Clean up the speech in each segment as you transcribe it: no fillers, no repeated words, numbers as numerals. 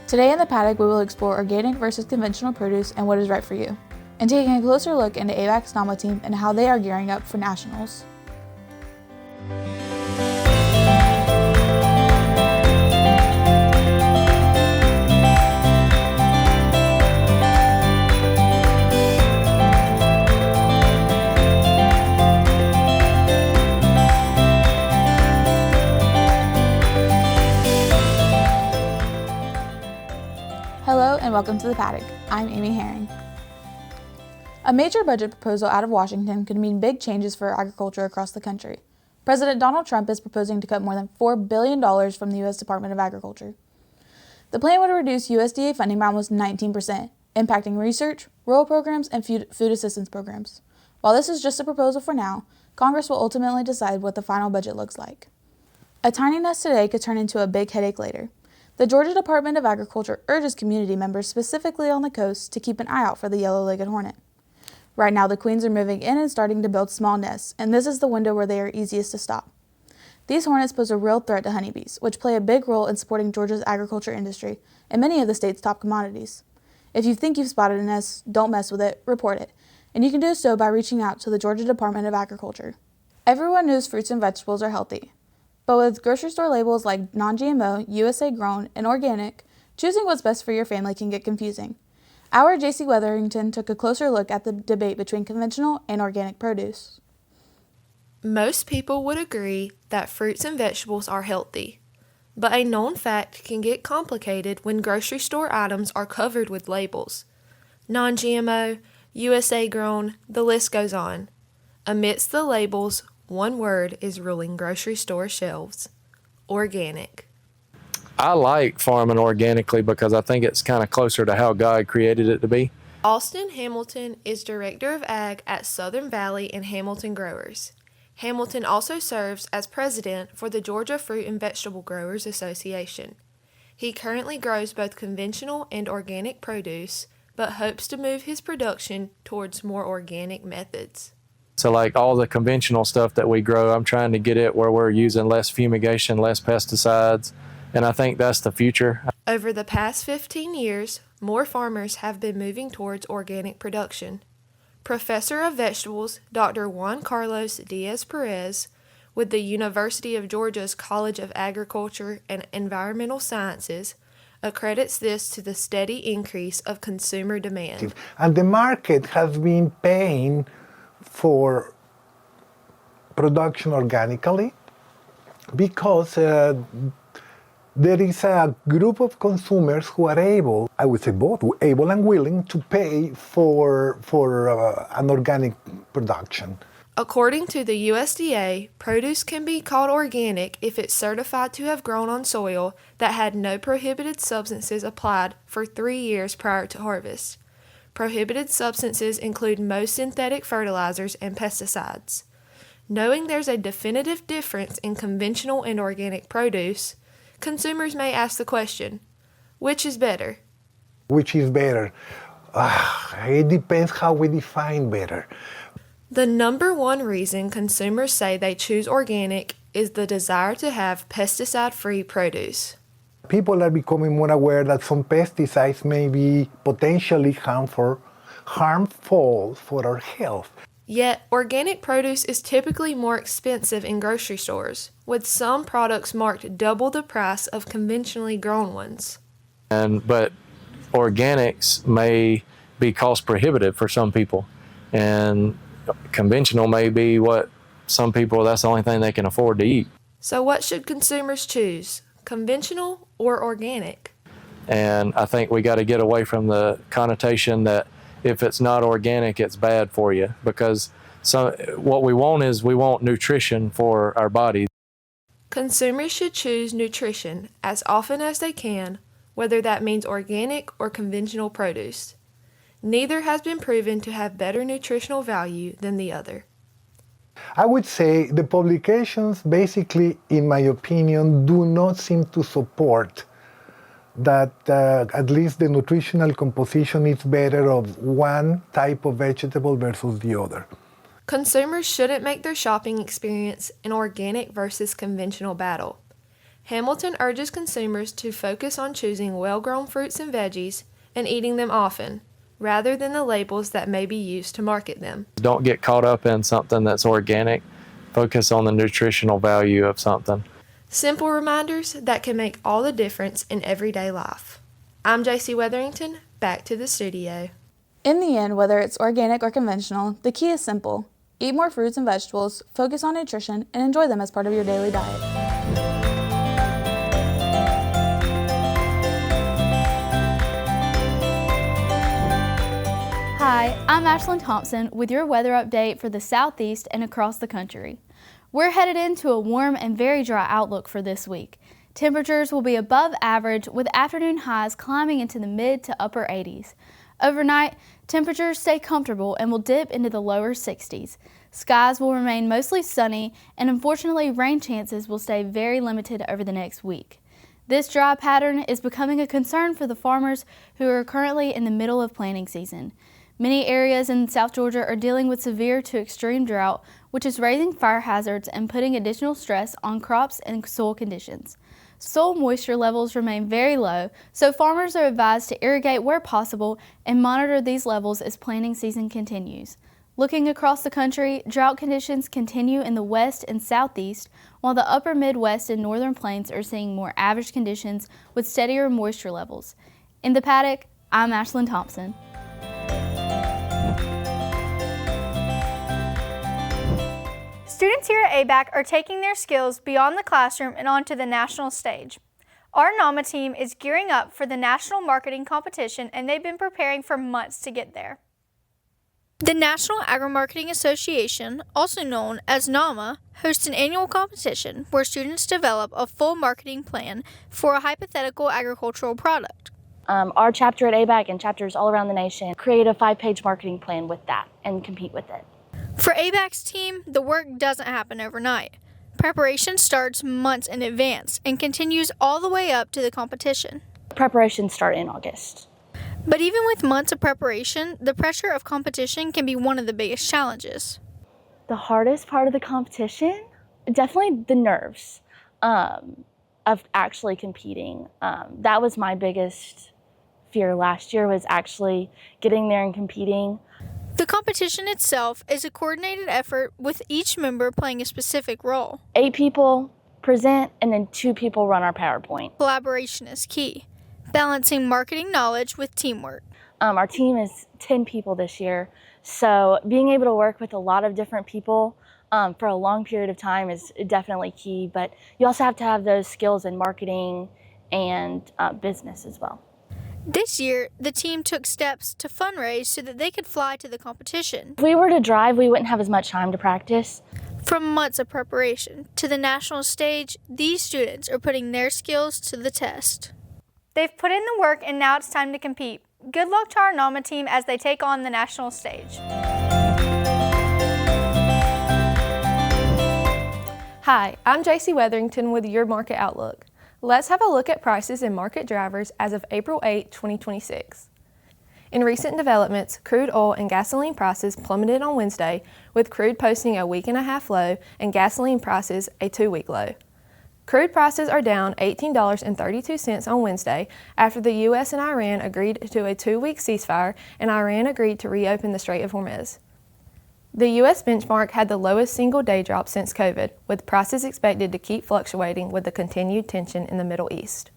Today in the Paddock, we will explore organic versus conventional produce and what is right for you, and taking a closer look into ABAC's NAMA team and how they are gearing up for nationals. Hello and welcome to the Paddock. I'm Amy Herring. A major budget proposal out of Washington could mean big changes for agriculture across the country. President Donald Trump is proposing to cut more than $4 billion from the U.S. Department of Agriculture. The plan would reduce USDA funding by almost 19%, impacting research, rural programs, and food assistance programs. While this is just a proposal for now, Congress will ultimately decide what the final budget looks like. A tiny nest today could turn into a big headache later. The Georgia Department of Agriculture urges community members specifically on the coast to keep an eye out for the yellow-legged hornet. Right now, the queens are moving in and starting to build small nests, and this is the window where they are easiest to stop. These hornets pose a real threat to honeybees, which play a big role in supporting Georgia's agriculture industry and many of the state's top commodities. If you think you've spotted a nest, don't mess with it, report it, and you can do so by reaching out to the Georgia Department of Agriculture. Everyone knows fruits and vegetables are healthy. But with grocery store labels like non-GMO, USA grown, and organic, choosing what's best for your family can get confusing. Our J.C. Weatherington took a closer look at the debate between conventional and organic produce. Most people would agree that fruits and vegetables are healthy, but a known fact can get complicated when grocery store items are covered with labels. Non-GMO, USA grown, the list goes on. Amidst the labels, one word is ruling grocery store shelves: organic. I like farming organically because I think it's kind of closer to how God created it to be. Austin Hamilton is Director of Ag at Southern Valley and Hamilton Growers. Hamilton also serves as President for the Georgia Fruit and Vegetable Growers Association. He currently grows both conventional and organic produce, but hopes to move his production towards more organic methods. So like all the conventional stuff that we grow, I'm trying to get it where we're using less fumigation, less pesticides, and I think that's the future. Over the past 15 years, more farmers have been moving towards organic production. Professor of Vegetables, Dr. Juan Carlos Diaz-Perez, with the University of Georgia's College of Agriculture and Environmental Sciences, accredits this to the steady increase of consumer demand. And the market has been paying for production organically because there is a group of consumers who are able, I would say both, able and willing to pay for an organic production. According to the USDA, produce can be called organic if it's certified to have grown on soil that had no prohibited substances applied for 3 years prior to harvest. Prohibited substances include most synthetic fertilizers and pesticides. Knowing there's a definitive difference in conventional and organic produce, consumers may ask the question, which is better? Which is better? It depends how we define better. The number one reason consumers say they choose organic is the desire to have pesticide-free produce. People are becoming more aware that some pesticides may be potentially harmful for our health. Yet, organic produce is typically more expensive in grocery stores, with some products marked double the price of conventionally grown ones. But organics may be cost prohibitive for some people, and conventional may be what some people, that's the only thing they can afford to eat. So what should consumers choose? Conventional or organic? And I think we got to get away from the connotation that if it's not organic, it's bad for you, because what we want is we want nutrition for our body. Consumers should choose nutrition as often as they can, whether that means organic or conventional produce. Neither has been proven to have better nutritional value than the other. I would say the publications basically, in my opinion, do not seem to support that at least the nutritional composition is better of one type of vegetable versus the other. Consumers shouldn't make their shopping experience an organic versus conventional battle. Hamilton urges consumers to focus on choosing well-grown fruits and veggies and eating them often, rather than the labels that may be used to market them. Don't get caught up in something that's organic. Focus on the nutritional value of something. Simple reminders that can make all the difference in everyday life. I'm JC Weatherington, back to the studio. In the end, whether it's organic or conventional, the key is simple. Eat more fruits and vegetables, focus on nutrition, and enjoy them as part of your daily diet. Hi, I'm Ashlyn Thompson with your weather update for the Southeast and across the country. We're headed into a warm and very dry outlook for this week. Temperatures will be above average with afternoon highs climbing into the mid to upper 80s. Overnight, temperatures stay comfortable and will dip into the lower 60s. Skies will remain mostly sunny, and unfortunately rain chances will stay very limited over the next week. This dry pattern is becoming a concern for the farmers who are currently in the middle of planting season. Many areas in South Georgia are dealing with severe to extreme drought, which is raising fire hazards and putting additional stress on crops and soil conditions. Soil moisture levels remain very low, so farmers are advised to irrigate where possible and monitor these levels as planting season continues. Looking across the country, drought conditions continue in the west and southeast, while the upper Midwest and northern plains are seeing more average conditions with steadier moisture levels. In the Paddock, I'm Ashlyn Thompson. Students here at ABAC are taking their skills beyond the classroom and onto the national stage. Our NAMA team is gearing up for the National Marketing Competition, and they've been preparing for months to get there. The National Agri-Marketing Association, also known as NAMA, hosts an annual competition where students develop a full marketing plan for a hypothetical agricultural product. Our chapter at ABAC and chapters all around the nation create a 5-page marketing plan with that and compete with it. For ABAC's team, the work doesn't happen overnight. Preparation starts months in advance and continues all the way up to the competition. Preparations start in August. But even with months of preparation, the pressure of competition can be one of the biggest challenges. The hardest part of the competition, definitely the nerves of actually competing. That was my biggest fear last year, was actually getting there and competing. The competition itself is a coordinated effort with each member playing a specific role. 8 people present and then 2 people run our PowerPoint. Collaboration is key, balancing marketing knowledge with teamwork. Our team is 10 people this year, so being able to work with a lot of different people for a long period of time is definitely key, but you also have to have those skills in marketing and business as well. This year, the team took steps to fundraise so that they could fly to the competition. If we were to drive, we wouldn't have as much time to practice. From months of preparation to the national stage, these students are putting their skills to the test. They've put in the work and now it's time to compete. Good luck to our NAMA team as they take on the national stage. Hi, I'm JC Weatherington with your Market Outlook. Let's have a look at prices and market drivers as of April 8, 2026. In recent developments, crude oil and gasoline prices plummeted on Wednesday, with crude posting a week-and-a-half low and gasoline prices a 2-week low. Crude prices are down $18.32 on Wednesday after the U.S. and Iran agreed to a 2-week ceasefire and Iran agreed to reopen the Strait of Hormuz. The U.S. benchmark had the lowest single-day drop since COVID, with prices expected to keep fluctuating with the continued tension in the Middle East.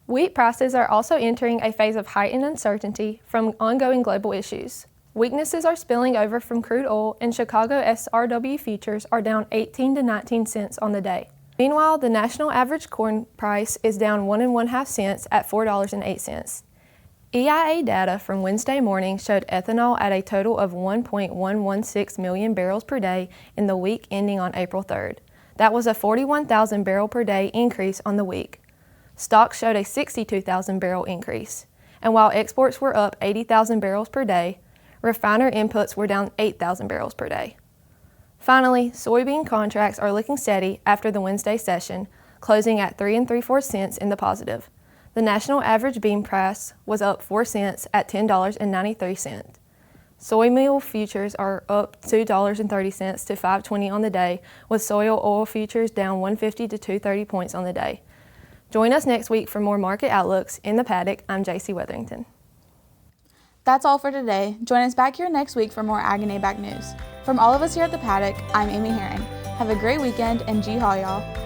Wheat prices are also entering a phase of heightened uncertainty from ongoing global issues. Weaknesses are spilling over from crude oil, and Chicago SRW futures are down 18 to 19 cents on the day. Meanwhile, the national average corn price is down 1 1/2 cents at $4.08. EIA data from Wednesday morning showed ethanol at a total of 1.116 million barrels per day in the week ending on April 3rd. That was a 41,000 barrel per day increase on the week. Stocks showed a 62,000 barrel increase. And while exports were up 80,000 barrels per day, refiner inputs were down 8,000 barrels per day. Finally, soybean contracts are looking steady after the Wednesday session, closing at 3 3/4 cents in the positive. The national average bean price was up 4 cents at $10.93. Soy meal futures are up $2.30 to $5.20 on the day, with soy oil futures down 150 to 230 points on the day. Join us next week for more market outlooks. In the Paddock, I'm JC Weatherington. That's all for today. Join us back here next week for more Ag and ABAC news. From all of us here at the Paddock, I'm Amy Herring. Have a great weekend and G-Haw, y'all.